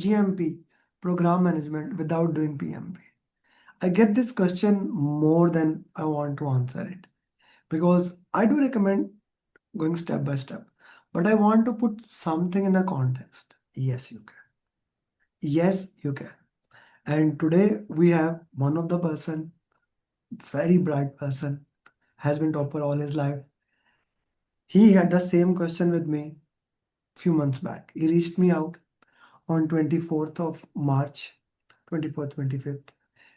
PGMP, program management, without doing PMP? I get this question more than I want to answer it because I do recommend going step by step, but I want to put something in a context. Yes, you can. Yes, you can. And today we have one of the person, very bright person, has been topper all his life. He had the same question with me few months back. He reached me out on 24th of March, 24th, 25th.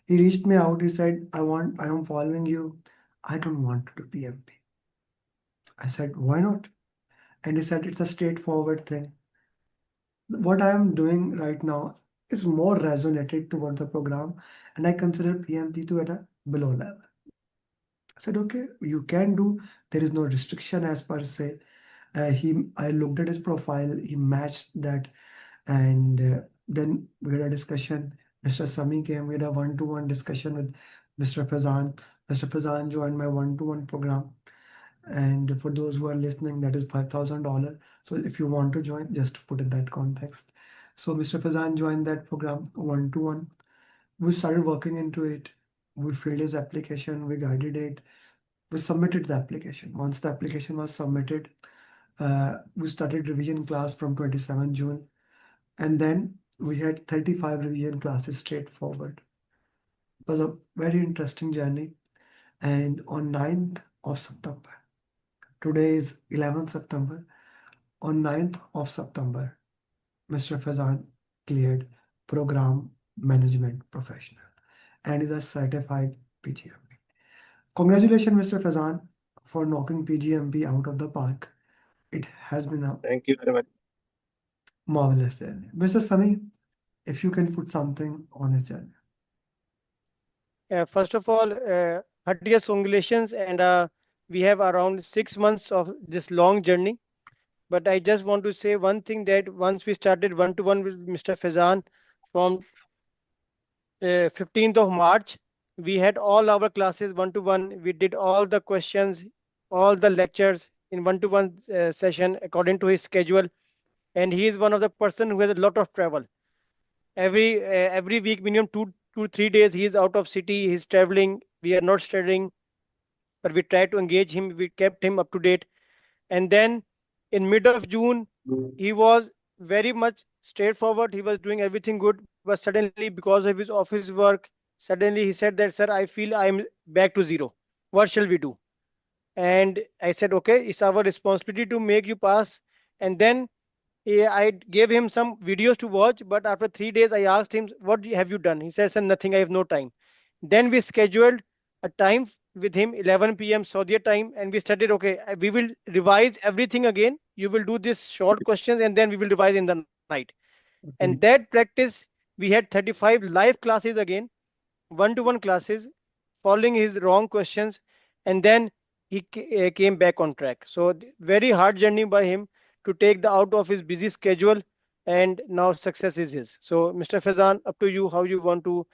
He reached me out. He said, I am following you. I don't want to do PMP. I said, why not? And he said, it's a straightforward thing. What I am doing right now is more resonated toward the program, and I consider PMP to at a below level. I said, okay, you can do. There is no restriction as per se. I looked at his profile. He matched that, and then we had a discussion. Mr. Sami came. We had a one-to-one discussion with Mr. Faizan. Mr. Faizan joined my one-to-one program. And for those who are listening, that is $5,000. So if you want to join, just put in that context. So Mr. Faizan joined that program one-to-one. We started working into it. We filled his application. We guided it. We submitted the application. Once the application was submitted, we started revision class from 27 June. And then we had 35 revision classes straightforward. It was a very interesting journey. And on 9th of September, today is 11th September, on 9th of September, Mr. Faizan cleared Program Management Professional and is a certified PGMP. Congratulations, Mr. Faizan, for knocking PGMP out of the park. It has been a Thank you very much. marvelous journey. Mr. Sami, if you can put something on his journey. First of all, heartiest congratulations, and we have around 6 months of this long journey. But I just want to say one thing, that once we started one-to-one with Mr. Faizan from 15th of March, we had all our classes one-to-one. We did all the questions, all the lectures in one-to-one session according to his schedule. And he is one of the person who has a lot of travel. Every week, minimum 2 to 3 days, he is out of city. He's traveling. We are not studying, but we try to engage him. We kept him up to date. And then in mid of June, he was very much straightforward. He was doing everything good, but suddenly, because of his office work, suddenly he said that, sir, I feel I'm back to zero. What shall we do? And I said, okay, it's our responsibility to make you pass. And then I gave him some videos to watch, but after 3 days, I asked him, what have you done? He says, nothing, I have no time. Then we scheduled a time with him, 11 p.m. Saudi time, and we studied, okay, we will revise everything again. You will do this short questions, and then we will revise in the night. And Okay. that practice, we had 35 live classes again, one-to-one classes, following his wrong questions, and then he came back on track. So very hard journey by him to take the out of his busy schedule, and now success is his. So Mr. Faizan, up to you how you want to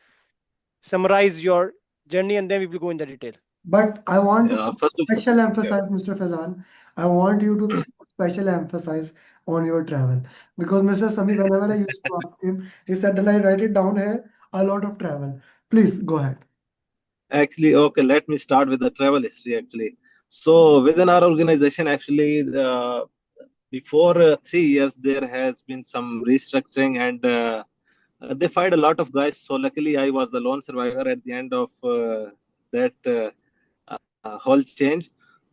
summarize your journey, and then we will go in the detail. But I want to put First of all, special yeah. emphasis, Mr. Fazan. I want you to put special emphasis on your travel. Because Mr. Sami, whenever I used to ask him, he said that I write it down here, a lot of travel. Please go ahead. Actually, okay, let me start with the travel history actually. So within our organization, actually, before 3 years, there has been some restructuring and they fired a lot of guys. So luckily, I was the lone survivor at the end of that whole change.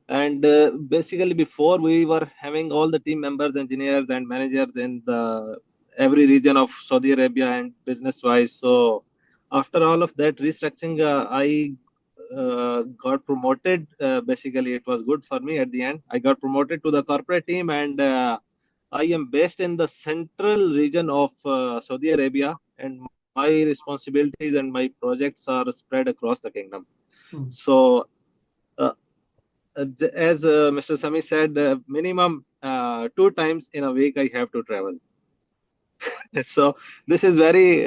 And basically, before we were having all the team members, engineers, and managers in the every region of Saudi Arabia and business wise. So after all of that restructuring, I got promoted. Basically, it was good for me at the end. I got promoted to the corporate team, and I am based in the central region of Saudi Arabia, and my responsibilities and my projects are spread across the kingdom. Hmm. So, as Mr. Sami said, minimum 2 times in a week I have to travel. So this is very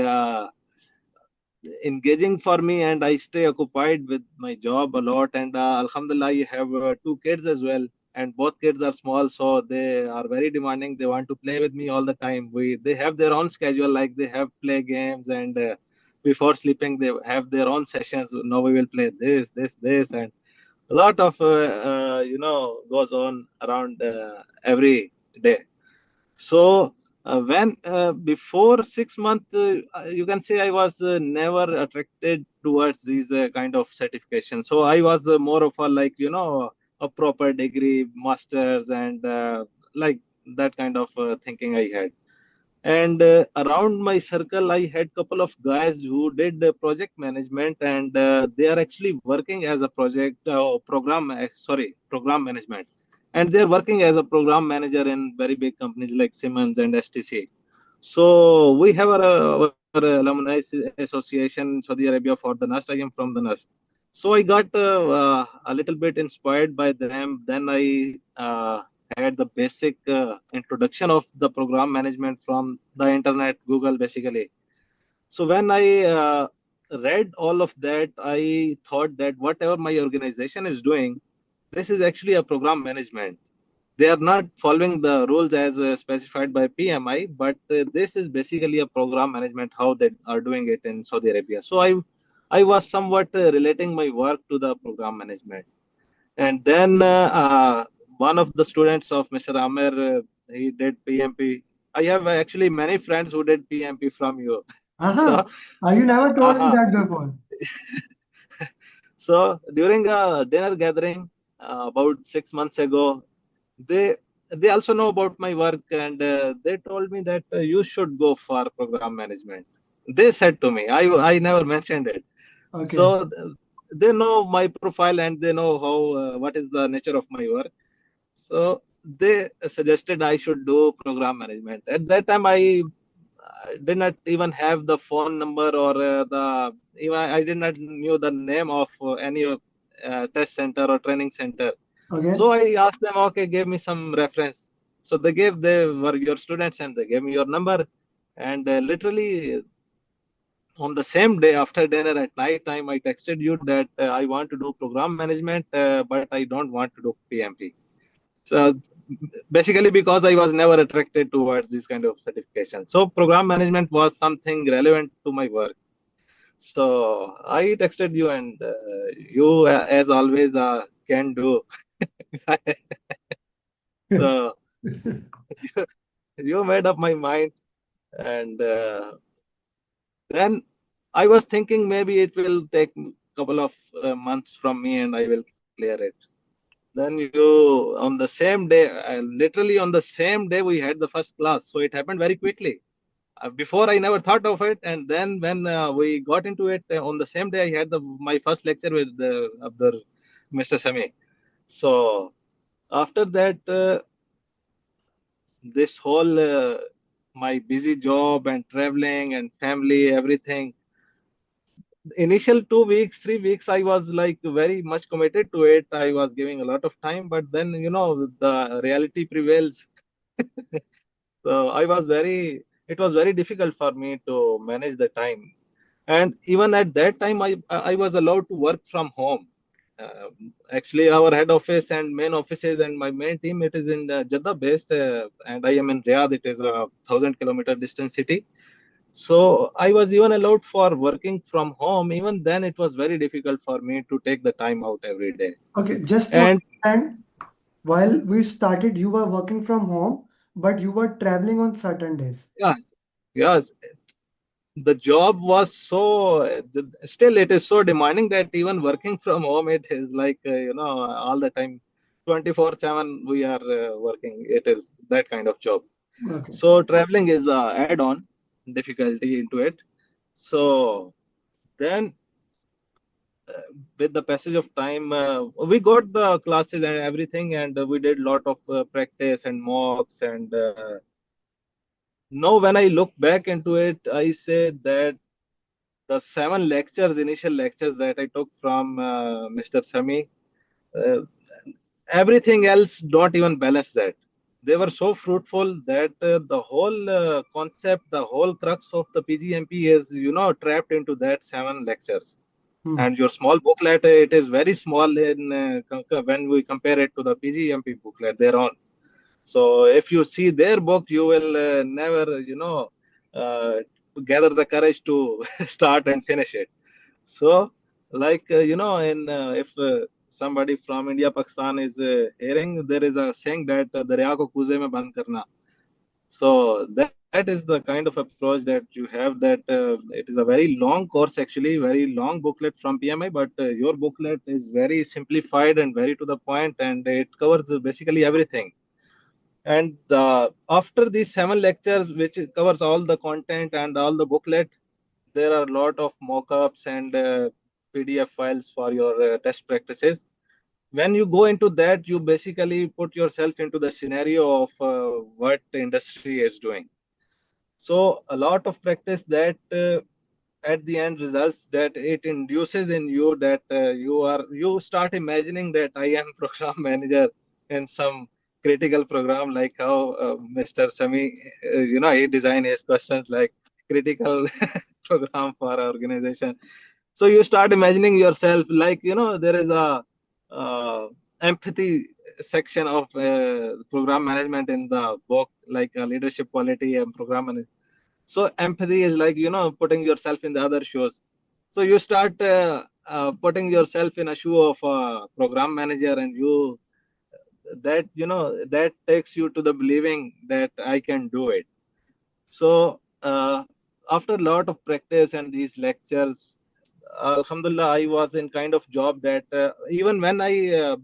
engaging for me, and I stay occupied with my job a lot. And Alhamdulillah, I have 2 kids as well. and both kids are small, so they are very demanding. They want to play with me all the time. They have their own schedule, like they have play games, and before sleeping they have their own sessions. Now we will play this, and a lot of goes on around every day. So when before 6 months, you can say I was never attracted towards these kind of certifications. So I was more of a, like, a proper degree, masters, and like that kind of thinking I had. And around my circle, I had couple of guys who did project management, and they are actually working as a program management, and they're working as a program manager in very big companies like Siemens and STC. So we have our alumni association in Saudi Arabia for the NUST. I am from the NUST. So I got a little bit inspired by them. Then I had the basic introduction of the program management from the internet, Google, basically. So when I read all of that, I thought that whatever my organization is doing, this is actually a program management. They are not following the rules as specified by PMI, but this is basically a program management how they are doing it in Saudi Arabia. So I was somewhat relating my work to the program management. And then one of the students of Mr. Amer, he did PMP. I have actually many friends who did PMP from you. Uh-huh. So, You never told me uh, that before. so during a dinner gathering about 6 months ago, they they also know about my work, and they told me that you should go for program management. They said to me, I never mentioned it. So Okay. they know my profile, and they know how what is the nature of my work. So they suggested I should do program management. At that time, I did not even have the phone number, or the even I did not knew the name of any test center or training center. Okay. So I asked them, okay, give me some reference. So they were your students, and they gave me your number. And literally on the same day after dinner at night time, I texted you that I want to do program management, but I don't want to do PMP. So basically, because I was never attracted towards this kind of certification. So program management was something relevant to my work. So I texted you, and you, as always, can do. So you made up my mind, and then I was thinking maybe it will take a couple of months from me, and I will clear it. Then you, on the same day, literally on the same day, we had the first class. So it happened very quickly. Before, I never thought of it, and then when we got into it, on the same day, I had my first lecture with Mr. Sami. So after that, this whole my busy job and traveling and family, everything. Initial 2 weeks, 3 weeks, I was like very much committed to it. I was giving a lot of time, but then the reality prevails. So it was very difficult for me to manage the time. And even at that time, I was allowed to work from home. Uh, Actually, our head office and main offices and my main team, it is in Jeddah based, and I am in Riyadh. It is a 1,000 kilometer distance city. So I was even allowed for working from home. Even then, it was very difficult for me to take the time out every day. Okay. Just to And understand, while we started, you were working from home, but you were traveling on certain days. yeah, yes, the job was still it is so demanding that even working from home, it is like all the time, 24/7 we are working. It is that kind of job. Okay. So traveling is a add-on difficulty into it. So then with the passage of time, we got the classes and everything, and we did lot of practice and mocks. And now when I look back into it, I say that the initial lectures that I took from Mr. Sami, uh, everything else don't even balance that. They were so fruitful that the whole concept, the whole crux of the PGMP is, trapped into that 7 lectures. And your small booklet, it is very small in when we compare it to the PGMP booklet, their own. So if you see their book, you will never, uh, gather the courage to start and finish it. So, like, in if somebody from India, Pakistan is hearing, there is a saying that darya ko kuze mein band karna. So that is the kind of approach that you have. That it is a very long course, actually, very long booklet from PMI, but your booklet is very simplified and very to the point, and it covers basically everything. And after these 7 lectures, which covers all the content and all the booklet, there are a lot of mock-ups and PDF files for your test practices. When you go into that, you basically put yourself into the scenario of what the industry is doing. So a lot of practice that at the end results that it induces in you that you start imagining that I am program manager in some critical program, like how Mr. Sami, he designed his questions like critical program for our organization. So you start imagining yourself like, there is a empathy section of program management in the book, like leadership quality and program management. So empathy is like, putting yourself in the other shoes. So you start putting yourself in a shoe of a program manager, and that takes you to the believing that I can do it. So after a lot of practice and these lectures, Alhamdulillah, I was in kind of job that even when I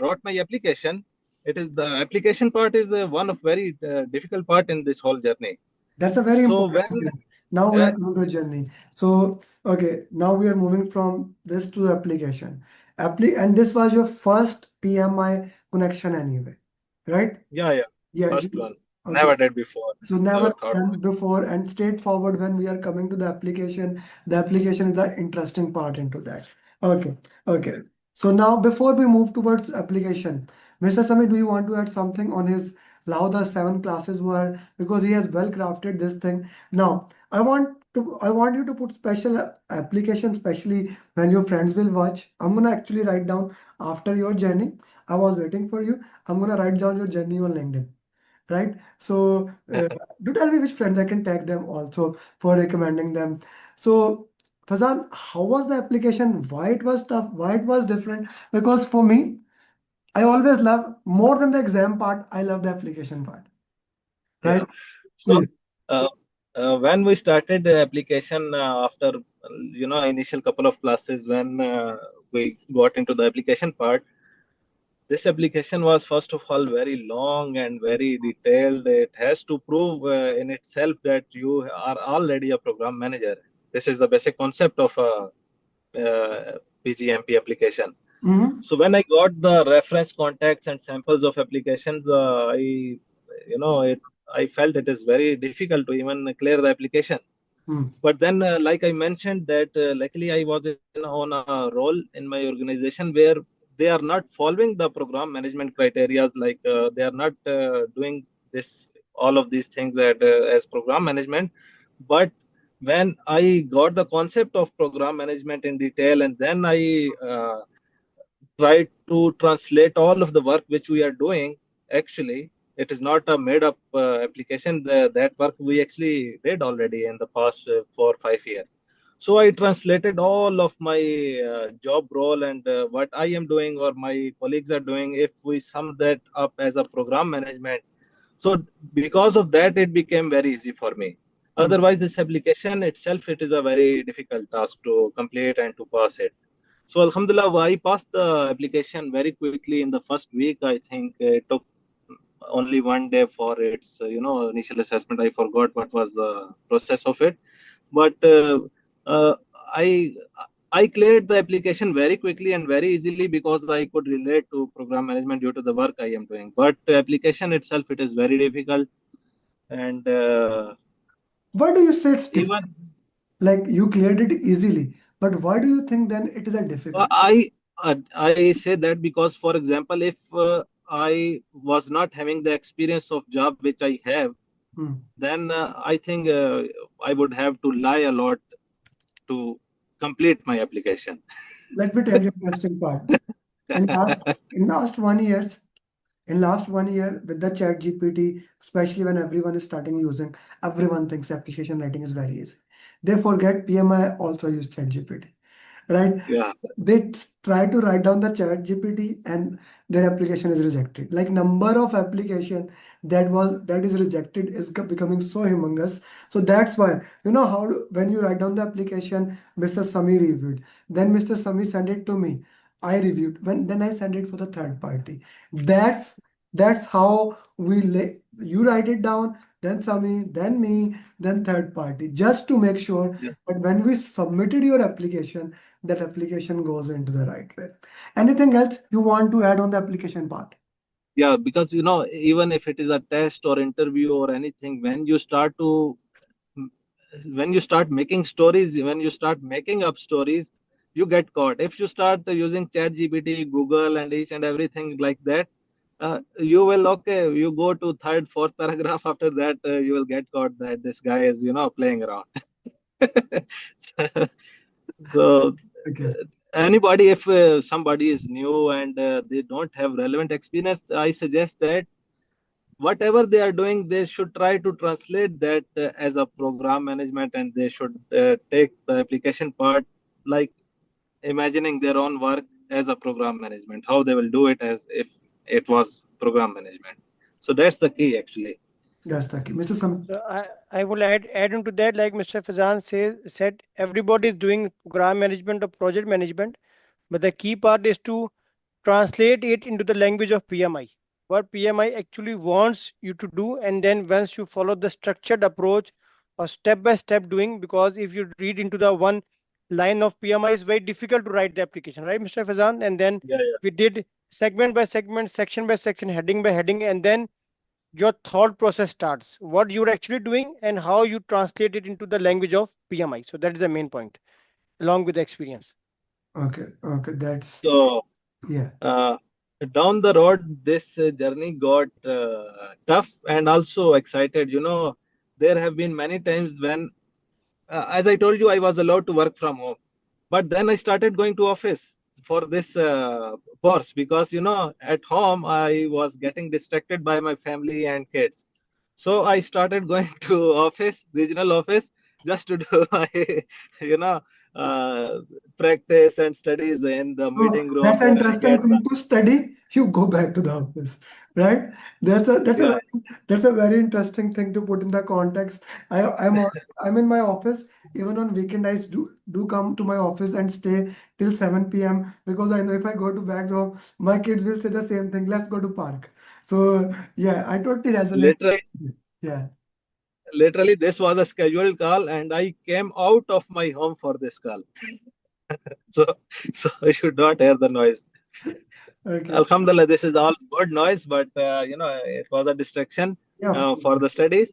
wrote my application, it is the application part is one of very difficult part in this whole journey. That's a very So important when thing. Now we uh, are coming to a journey. So, okay, now we are moving from this to the application. And this was your first PMI connection anyway, right? yeah, yeah, Yeah, first one, okay. never did before, So never never thought of done before and straightforward when we are coming to the application is the interesting part into that. Okay, okay. it. So now before we move towards application, Mr. Sami, do you want to add something on his how the 7 classes were because he has well crafted this thing. Now I want you to put special application, especially when your friends will watch. I'm gonna actually write down after your journey. I was waiting for you. I'm gonna write down your journey on LinkedIn, right? So do tell me which friends I can tag them also for recommending them. So Fazan, how was the application? Why it was tough? Why it was different? Because for me, I always love more than the exam part. I love the application part, right? Yeah. So Please. uh, when we started the application after initial couple of classes, when we got into the application part, this application was first of all very long and very detailed. It has to prove in itself that you are already a program manager. This is the basic concept of a PGMP application. Mm-hmm. So when I got the reference contacts and samples of applications, I felt it is very difficult to even clear the application. But then, like I mentioned, that luckily I was on a role in my organization where they are not following the program management criteria. Like they are not doing this all of these things that as program management. But when I got the concept of program management in detail, and then I try to translate all of the work which we are doing. Actually, it is not a made up application. That work we actually did already in the past 4 or 5 years. So I translated all of my job role and what I am doing or my colleagues are doing. If we sum that up as a program management, so because of that, it became very easy for me. Otherwise, this application itself, it is a very difficult task to complete and to pass it. So Alhamdulillah, I passed the application very quickly in the first week. I think it took only one day for its initial assessment. I forgot what was the process of it, but uh, I I cleared the application very quickly and very easily because I could relate to program management due to the work I am doing. But application itself, it is very difficult, and Why do you say it's difficult? even Like you cleared it easily, but why do you think then it is a difficult? I say that because, for example, if I was not having the experience of job which I have, Hmm. then I think I would have to lie a lot to. complete my application. Let me tell you interesting part. In last in last 1 years, in last 1 year with the chat GPT, especially when everyone is starting using, everyone thinks application writing is very easy. They forget PMI also use chat GPT, right? Yeah, They try to write down the chat GPT and their application is rejected. Like number of application that is rejected is becoming so humongous. So that's why when you write down the application, Mr. Sami reviewed, then Mr. Sami sent it to me. I reviewed when then I send it for the third party. That's how you write it down, then Sami, then me, then third party, just to make sure. yeah, But when we submitted your application, that application goes into the right way. Anything else you want to add on the application part? yeah. Because even if it is a test or interview or anything, when you start making stories, when you start making up stories, you get caught. If you start using Chat GPT, Google, and each and everything like that, you will okay. You go to third, fourth paragraph. After that, you will get caught that this guy is playing around. So Okay. anybody, if somebody is new and they don't have relevant experience, I suggest that whatever they are doing, they should try to translate that as a program management, and they should take the application part, like imagining their own work as a program management, how they will do it as if it was program management. So that's the key actually. That's the key. Mr. Sam. So I will add into that, like Mr. Fazan said, everybody is doing program management or project management, but the key part is to translate it into the language of PMI. What PMI actually wants you to do, and then once you follow the structured approach or step by step doing, because if you read into the one line of PMI, it's very difficult to write the application, right, Mr. Fazan? And then Yeah, yeah. we did segment by segment, section by section, heading by heading, and then your thought process starts. What you're actually doing and how you translate it into the language of PMI. So that is the main point, along with the experience. Okay, okay, that's So yeah. uh, down the road, this journey got tough and also excited. There have been many times when, as I told you, I was allowed to work from home. But then I started going to office for this course, because at home I was getting distracted by my family and kids. So I started going to office, regional office, just to do my you know uh, practice and studies in the So meeting room that's an where I interesting get the thing to study. You go back to the office, right? yeah, That's a very interesting thing to put in the context. I'm in my office. Even on weekend, I do come to my office and stay till 7 p.m. because I know if I go to back home, my kids will say the same thing. Let's go to park. So yeah, I totally resonate. literally Yeah. literally this was a scheduled call, and I came out of my home for this call. So so I should not hear the noise. Okay. Alhamdulillah, this is all good noise, but it was a distraction Yeah, of course. for the studies.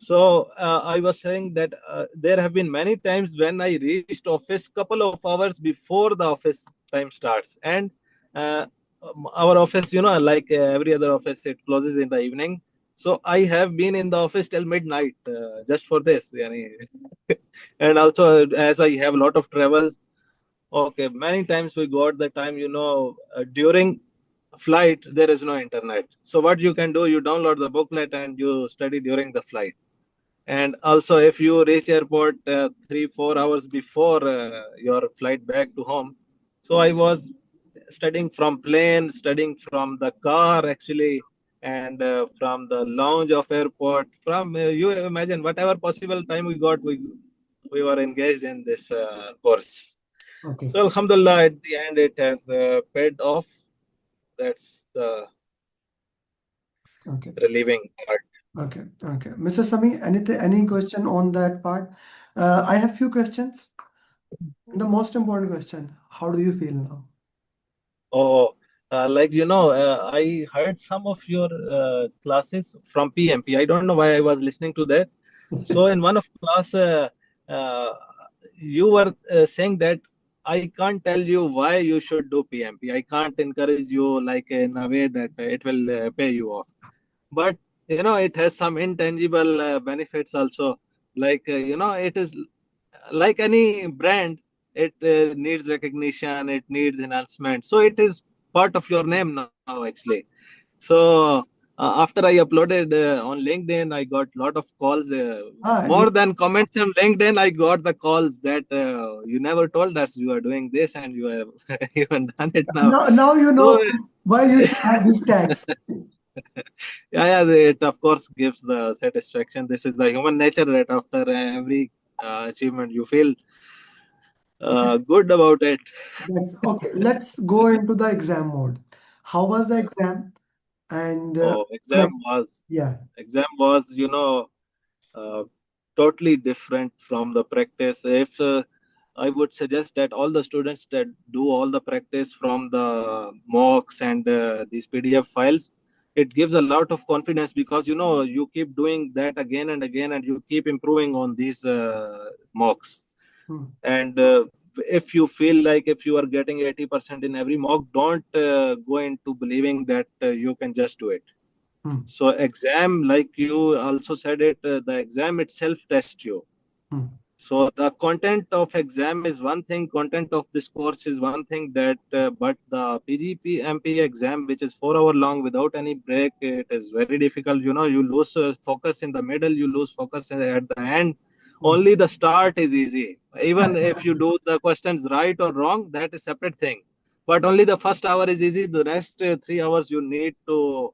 So I was saying that there have been many times when I reached office couple of hours before the office time starts, and uh, our office, like every other office, it closes in the evening. So I have been in the office till midnight just for this, yani. And also as I have a lot of travels. Okay, many times we got the time, during flight, there is no internet. So what you can do, you download the booklet and you study during the flight. And also, if you reach airport 3, 4 hours before your flight back to home, so I was studying from plane, studying from the car actually, and from the lounge of airport. From you imagine whatever possible time we got, we were engaged in this course. Okay. So Alhamdulillah, at the end, it has paid off. That's the Okay. relieving part. Okay. Okay. Mr. Sami, any question on that part? I have few questions. The most important question, how do you feel now? Oh, I heard some of your classes from PMP. I don't know why I was listening to that. So in one of class, uh, you were saying that I can't tell you why you should do PMP. I can't encourage you like in a way that it will pay you off. But it has some intangible benefits also. Like it is like any brand. it needs recognition, it needs enhancement. So it is part of your name now, actually. So after I uploaded on LinkedIn, I got lot of calls. Ah, More than comments on LinkedIn, I got the calls that you never told us you are doing this and you have you have done it now. now you know So why you should have these tags. yeah, it of course gives the satisfaction. This is the human nature that after every achievement, you feel Okay, good about it. yes. Okay, let's go into the exam mode. How was the exam? And Oh, I mean, yeah. exam was, uh, totally different from the practice. If I would suggest that all the students that do all the practice from the mocks and these PDF files, it gives a lot of confidence because you keep doing that again and again, and you keep improving on these mocks. Hmm, And if you feel like if you are getting 80% in every mock, don't go into believing that you can just do it. hmm, So exam, like you also said it, the exam itself tests you. hmm, So the content of exam is one thing, content of this course is one thing, that but the PGPMP exam, which is 4 hour long without any break, it is very difficult. You lose focus in the middle, you lose focus at the end. hmm. Only the start is easy. Even if you do the questions right or wrong, that is separate thing. But only the first hour is easy. The rest 3 hours you need to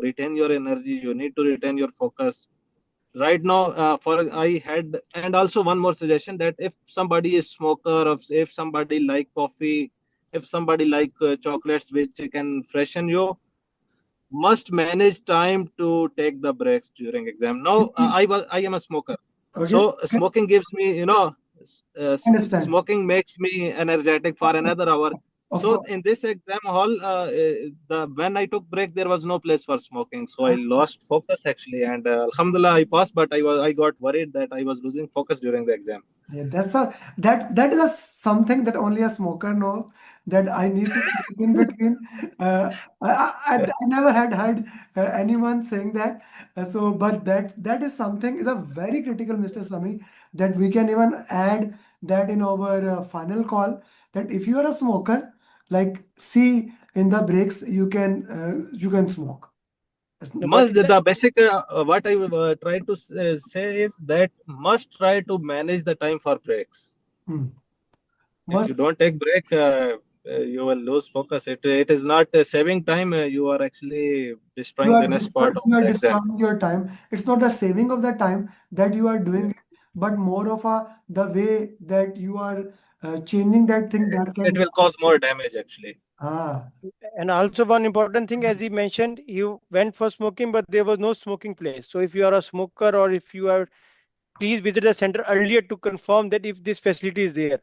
retain your energy. You need to retain your focus right now. For I had, and also one more suggestion, that if somebody is smoker, or if somebody like coffee, if somebody like chocolates which can freshen you, must manage time to take the breaks during exam. Now I am a smoker, Okay, so okay, smoking gives me, understand. smoking makes me energetic for another hour. Of So course. in this exam hall, the when I took break, there was no place for smoking, so I lost focus actually. And alhamdulillah, I passed, but I got worried that I was losing focus during the exam. Yeah, that is something that only a smoker knows, that I need to smoke in between. I never had heard anyone saying that. But that is something is a very critical, Mr. Sami, that we can even add that in our final call. That if you are a smoker, like see in the breaks, you can smoke. It's No, but Must the basic what I try to say is that must try to manage the time for breaks. hmm, If you must don't take break, you will lose focus. It is not saving time. You are actually destroying the next part of you are the exam. destroying your time. It's not the saving of the time that you are Yeah. doing it, but more of a the way that you are changing that thing that It can will cause more damage actually. ah and also one important thing, as he mentioned, you went for smoking, but there was no smoking place. So if you are a smoker, or if you are, please visit the center earlier to confirm that if this facility is there.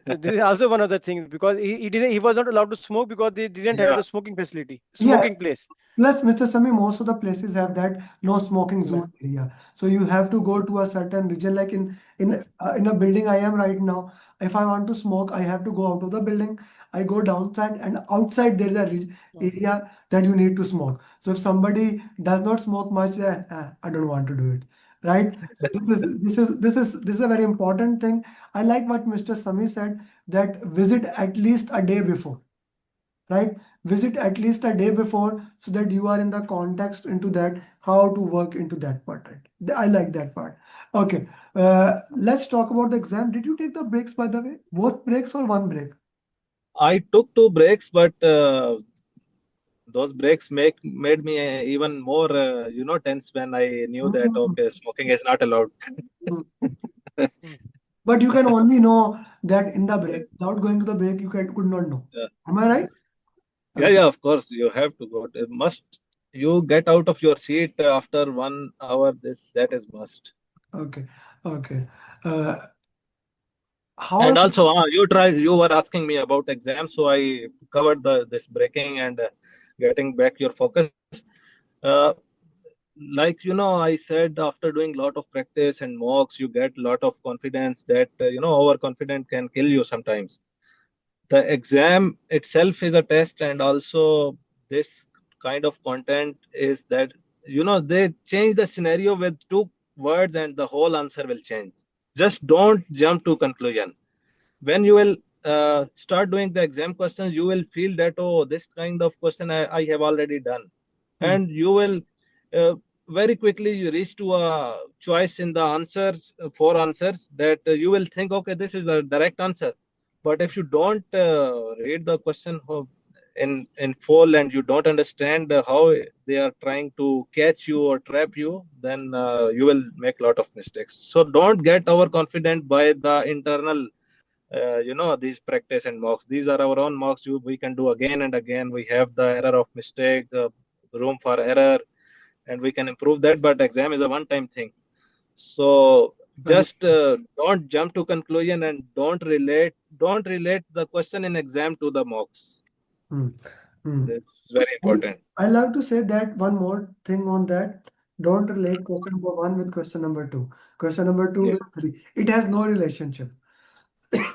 So this is also one of the things, because he was not allowed to smoke because they didn't have Yeah. the smoking facility, yeah. smoking place. Plus, Mr. Sami, most of the places have that no smoking Yeah. zone area. So you have to go to a certain region, like in a building I am right now. If I want to smoke, I have to go out of the building. I go downside, and outside there is a area that you need to smoke. So if somebody does not smoke much, I don't want to do it. Right? So this is a very important thing. I like what Mr. Sami said, that visit at least a day before, right? Visit at least a day before, so that you are in the context into that, how to work into that part, right? I like that part. Okay, let's talk about the exam. Did you take the breaks, by the way? Both breaks or one break? I took two breaks, but those breaks make made me even more tense when I knew that Mm, okay, smoking is not allowed. mm. Mm. But you can only know that in the break. Without going to the break, could not know. Yeah. Am I right? Yeah, Okay, yeah, of course, you have to go. Must you get out of your seat after 1 hour? This that is must. okay, okay. Uh, how? And also, you were asking me about exams, so I covered the this breaking and getting back your focus. Uh, like I said, after doing a lot of practice and mocks, you get a lot of confidence that overconfident can kill you sometimes. The exam itself is a test, and also this kind of content is that they change the scenario with two words and the whole answer will change. Just don't jump to conclusion. when you will start doing the exam questions, you will feel that, oh, this kind of question I have already done. Hmm. And you will very quickly you reach to a choice in the answers, four answers, that you will think, okay, this is a direct answer. But if you don't read the question in full, and you don't understand how they are trying to catch you or trap you, then you will make a lot of mistakes. So don't get overconfident by the internal these practice and mocks. These are our own mocks. We can do again and again. We have the error of mistake, room for error, and we can improve that. But exam is a one-time thing. So Very. just don't jump to conclusion, and don't relate the question in exam to the mocks. Hmm. Hmm. This is very And important. I love to say that one more thing on that. Don't relate question number one with question number two. Question number two Yeah, with three. It has no relationship.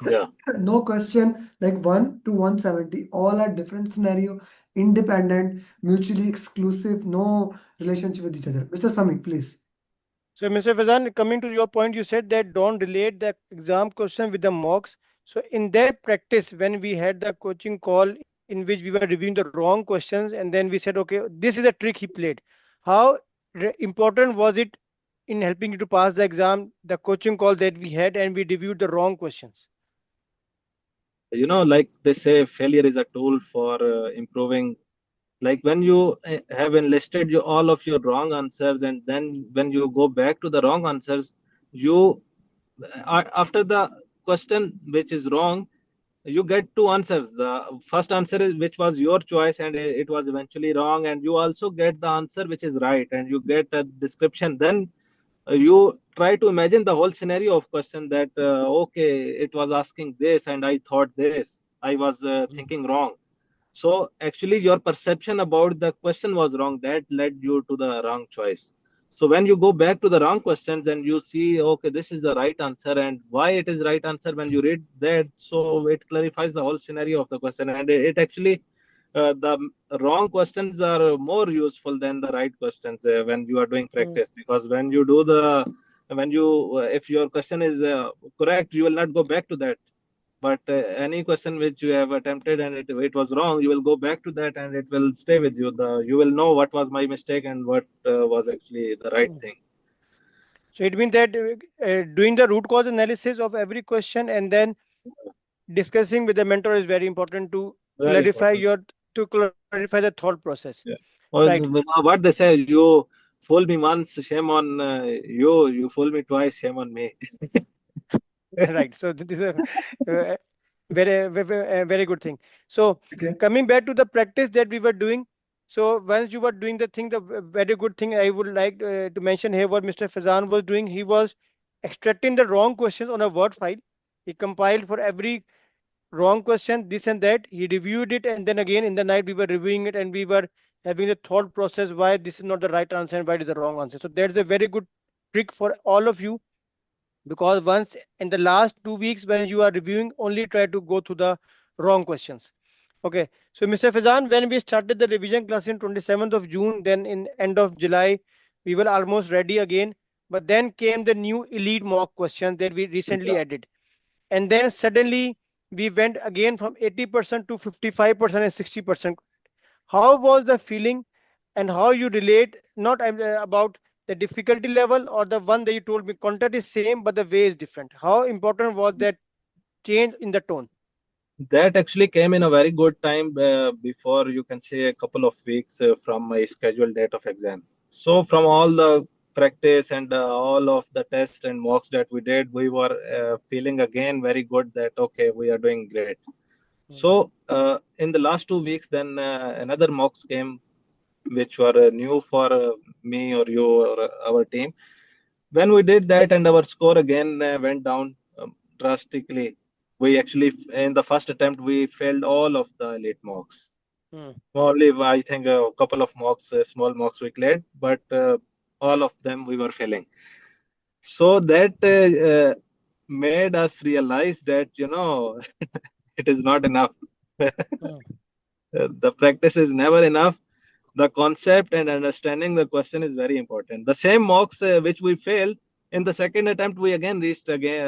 yeah. No question like 1 to 170. All are different scenario, independent, mutually exclusive, no relationship with each other. Mr. Sami, please. So, Mr. Fazan, coming to your point, you said that don't relate the exam question with the mocks. So, in that practice, when we had the coaching call in which we were reviewing the wrong questions, and then we said, okay, this is a trick he played. How important was it in helping you to pass the exam, the coaching call that we had, and we reviewed the wrong questions? Like they say, failure is a tool for improving. Like when you have enlisted all of your wrong answers, and then when you go back to the wrong answers, you after the question which is wrong, you get two answers. The first answer is which was your choice, and it was eventually wrong, and you also get the answer which is right, and you get a description. Then you try to imagine the whole scenario of question, that okay, it was asking this and I thought this, I was thinking wrong. So actually, your perception about the question was wrong. That led you to the wrong choice. So when you go back to the wrong questions and you see, okay, this is the right answer, and why it is right answer, when you read that, so it clarifies the whole scenario of the question, and it actually the wrong questions are more useful than the right questions when you are doing Mm, practice, because when you if your question is correct, you will not go back to that. But any question which you have attempted and it was wrong, you will go back to that, and it will stay with you. You will know what was my mistake and what was actually the right mm. thing. So, it means that doing the root cause analysis of every question and then discussing with the mentor is very important Very important. to clarify the thought process. Yeah. Or Right. what they say, you fool me once, shame on you. You fool me twice, shame on me. Right. So this is a uh, very good thing. So Okay. coming back to the practice that we were doing. So once you were doing the thing, the very good thing I would like to mention here what Mr. Fazan was doing. He was extracting the wrong questions on a Word file. He compiled for every wrong question, this and that. He reviewed it, and then again in the night we were reviewing it, and we were having the thought process why this is not the right answer and why it is the wrong answer. So that's a very good trick for all of you, because once in the last 2 weeks when you are reviewing, only try to go through the wrong questions. Okay, so Mr. Fazan, when we started the revision class in 27th of June, then in end of July we were almost ready again, but then came the new elite mock questions that we recently Yeah. added, and then suddenly we went again from 80% to 55% and 60%. How was the feeling, and how you relate, not about the difficulty level or the one that you told me content is same but the way is different? How important was that change in the tone? That actually came in a very good time, before, you can say, a couple of weeks from my scheduled date of exam. So from all the practice and all of the tests and mocks that we did, we were feeling again very good that okay, we are doing great. Mm, So in the last 2 weeks, then another mocks came, which were new for me or you or our team. When we did that, and our score again went down drastically. We actually, in the first attempt, we failed all of the elite mocks. mm, Only, I think, a couple of mocks, small mocks we cleared, but all of them we were failing. So that made us realize that, it is not enough. mm, The practice is never enough. The concept and understanding the question is very important. The same mocks which we failed, In the second attempt, we again reached again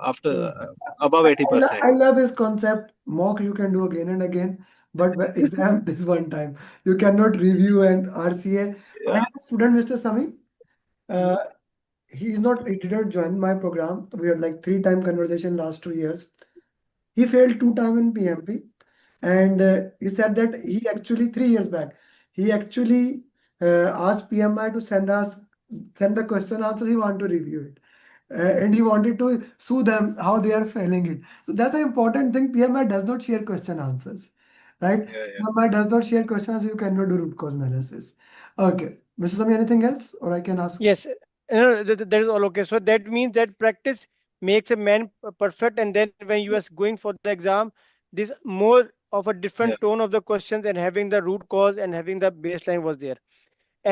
after Mm. above I 80%. love his concept. Mock you can do again and again, but exam this one time. You cannot review and RCA. I Yeah, have a student, Mr. Sami. Uh, Mm. he didn't join my program. We had like three-time conversation last 2 years. He failed two time in PMP, and he said that he actually 3 years back he actually asked PMI to send the question answers. He wanted to review it, and he wanted to sue them how they are failing it. So that's an important thing. PMI does not share question answers, right? yeah, yeah. PMI does not share questions. You cannot do root cause analysis. Okay, Mr. Sami, anything else, or I can ask? Yes, that is all okay. So that means that practice makes a man perfect, and then when you are going for the exam, this more of a different Yeah. tone of the questions and having the root cause and having the baseline was there.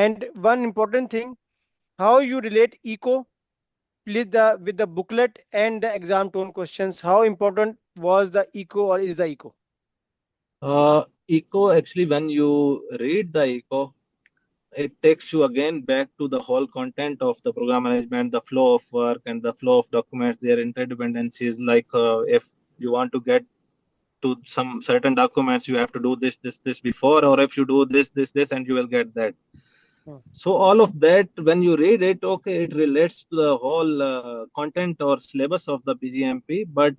And one important thing, how you relate eco with the booklet and the exam tone questions. How important was the eco or is the eco? Eco actually, when you read the eco, it takes you again back to the whole content of the program management, the flow of work, and the flow of documents, their interdependencies. Like if you want to get to some certain documents, you have to do this before, or if you do this, and you will get that. Hmm. So all of that, when you read it, okay, it relates to the whole content or syllabus of the PGMP, but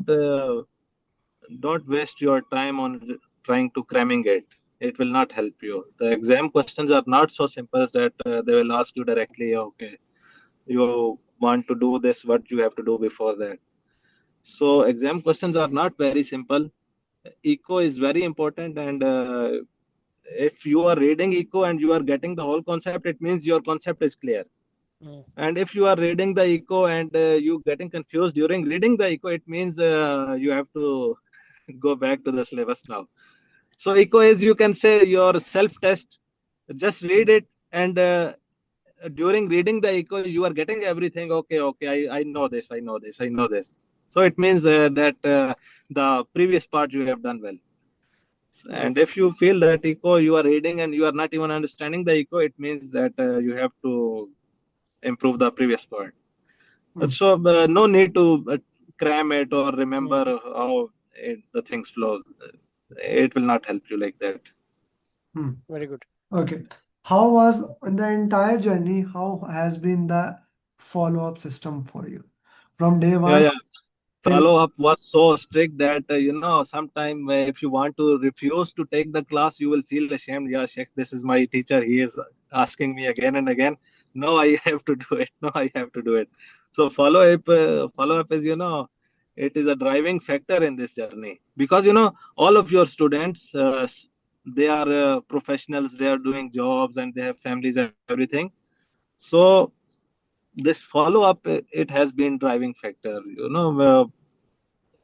don't waste your time on trying to cramming it. It will not help you. The exam questions are not so simple that they will ask you directly, okay, you want to do this, what you have to do before that. So exam questions are not very simple. Eco is very important, and if you are reading eco and you are getting the whole concept, it means your concept is clear. Hmm. And if you are reading the eco and you getting confused during reading the eco, it means you have to go back to the syllabus now. So eco is, you can say, your self test. Just read it, and during reading the eco, you are getting everything. Okay, okay, I know this, I know this, I know this. So it means that the previous part you have done well. And Great. if you feel that eco you are reading and you are not even understanding the eco, it means that you have to improve the previous part. Hmm, So no need to cram it or Hmm. remember how the things flow. It will not help you like that. hmm. Very good. Okay. How was in the entire journey? How has been the follow-up system for you from day Yeah, one yeah. till? Follow up was so strict that sometime if you want to refuse to take the class, you will feel ashamed. Yeah, Sheikh, this is my teacher, he is asking me again and again. No, I have to do it. No, I have to do it. So follow up is, it is a driving factor in this journey, because all of your students, they are professionals, they are doing jobs, and they have families, everything. So this follow up, it has been driving factor.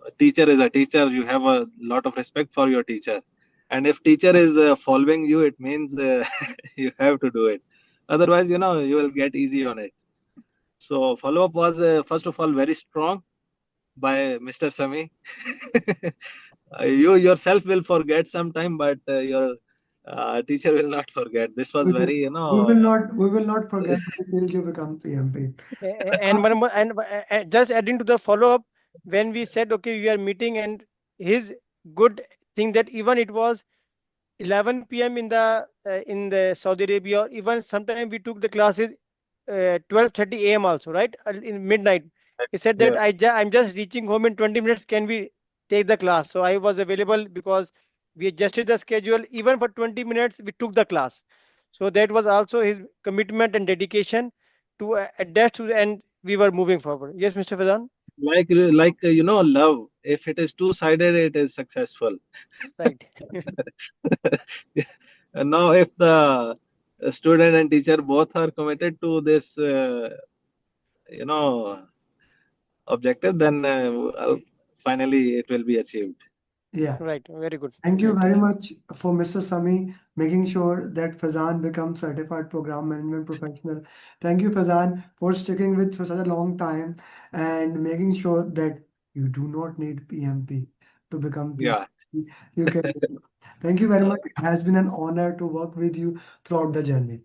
A teacher is a teacher. You have a lot of respect for your teacher, and if teacher is following you, it means you have to do it. Otherwise, you will get easy on it. So follow up was first of all very strong by Mr. Sami. You yourself will forget sometime, but your teacher will not forget. This was We very, will not forget until you become PMP. And one more, and just adding to the follow up, when we said okay, we are meeting, and his good thing that even it was 11 p.m. In the Saudi Arabia, or even sometime we took the classes 12:30 a.m. also, right? In midnight. He said that yeah, I'm just reaching home in 20 minutes. Can we take the class? So I was available because we adjusted the schedule. Even for 20 minutes, we took the class. So that was also his commitment and dedication to adapt to, and we were moving forward. Yes, Mr. Faizan? love. If it is two-sided, it is successful. Right. And now, if the student and teacher both are committed to this, you know, objective, then finally it will be achieved. Yeah. Right. Very good. Thank you Great. very much for Mr. Sami making sure that Faizan becomes certified program management professional. Thank you, Faizan, for sticking with for such a long time and making sure that you do not need PMP to become Yeah, PMP. You can. Thank you very much. It has been an honor to work with you throughout the journey.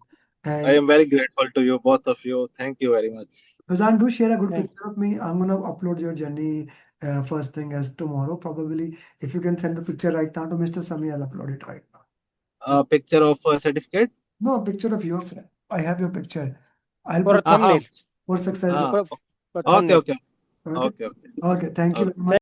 I And am very grateful to you, both of you. Thank you very much. Fazan, do share a good Thank picture of me. I'm gonna upload your journey first thing as tomorrow. Probably, if you can send the picture right now to Mr. Sami, I'll upload it right now. A picture of a certificate. No, a picture of yours. I have your picture. I'll for a put Uh-huh. thumbnail. for success. Uh, For, for okay, thumbnail. okay, Okay. okay, okay, Okay. Thank you okay. very much.